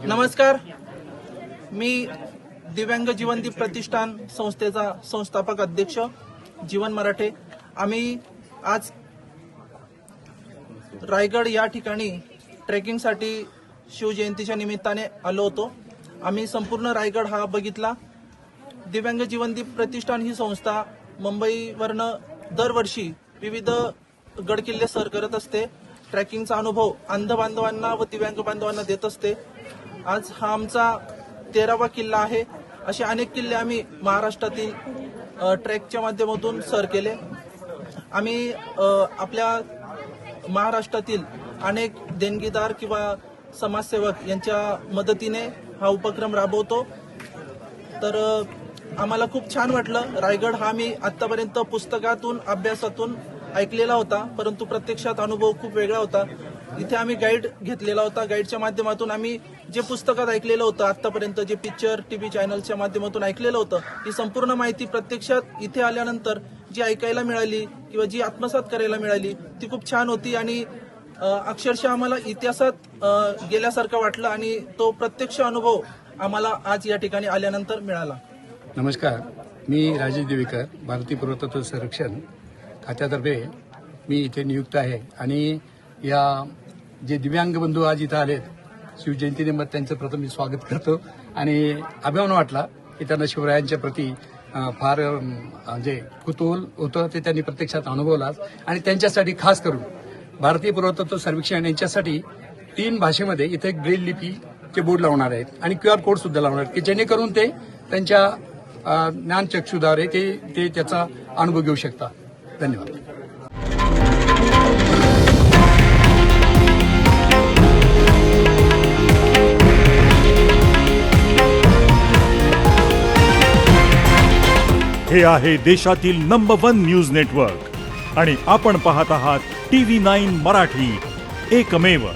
नमस्कार, मी दिव्यांग जीवनदीप प्रतिष्ठान संस्थेचा संस्थापक अध्यक्ष जीवन मराठे। आम्ही आज रायगड या ठिकाणी ट्रेकिंगसाठी शिवजयंतीच्या निमित्ताने आलो होतो। आम्ही संपूर्ण रायगड हा बघितला। दिव्यांग जीवनदीप प्रतिष्ठान ही संस्था मुंबईवरनं दरवर्षी विविध गडकिल्ले सर करत असते। ट्रेकिंगचा अनुभव अंध बांधवांना व दिव्यांग बांधवांना देत असते। आज हा आमचा 13वा किल्ला आहे। असे अनेक किल्ले आम्ही महाराष्ट्रातील ट्रेकच्या माध्यमातून सर केले। आम्ही आपल्या महाराष्ट्रातील अनेक देणगीदार किंवा समाजसेवक यांच्या मदतीने हा उपक्रम राबवतो। तर आम्हाला खूप छान वाटलं। रायगड हा मी आतापर्यंत पुस्तकातून अभ्यासातून ऐकलेला होता, परंतु प्रत्यक्षात अनुभव खूप वेगळा होता। इथे आम्ही गाईड घेतलेला होता। गाईडच्या माध्यमातून आम्ही जे पुस्तकात ऐकलेलं होतं, आतापर्यंत जे पिक्चर टीव्ही चॅनलच्या माध्यमातून ऐकलेलं होतं, ही संपूर्ण माहिती प्रत्यक्षात इथे आल्यानंतर जी ऐकायला मिळाली किंवा जी आत्मसात करायला मिळाली ती खूप छान होती आणि अक्षरशः आम्हाला इतिहासात गेल्यासारखं वाटलं आणि तो प्रत्यक्ष अनुभव आम्हाला आज या ठिकाणी आल्यानंतर मिळाला। नमस्कार, मी राजेश देवीकर, भारतीय पुरातत्व संरक्षण खात्यातर्फे मी इथे नियुक्त आहे आणि या जे दिव्यांग बंधू आज इथं आलेत शिवजयंतीनिमित्त त्यांचं प्रथम मी स्वागत करतो आणि अभिमान वाटला की त्यांना शिवरायांच्या प्रती फार जे कुतूहल होतं ते त्यांनी प्रत्यक्षात अनुभवलं आणि त्यांच्यासाठी खास करून भारतीय पुरातत्व सर्वेक्षण यांच्यासाठी 3 भाषेमध्ये इथे ब्रेल लिपीचे बोर्ड लावणार आहेत आणि QR कोड सुद्धा लावणार आहेत की जेणेकरून ते त्यांच्या ज्ञानचक्षुद्वारे ते त्याचा अनुभव घेऊ शकतात। धन्यवाद। हे आहे देशातील नंबर 1 न्यूज नेटवर्क आणि आपण पाहत आहात TV9 मराठी, एकमेव।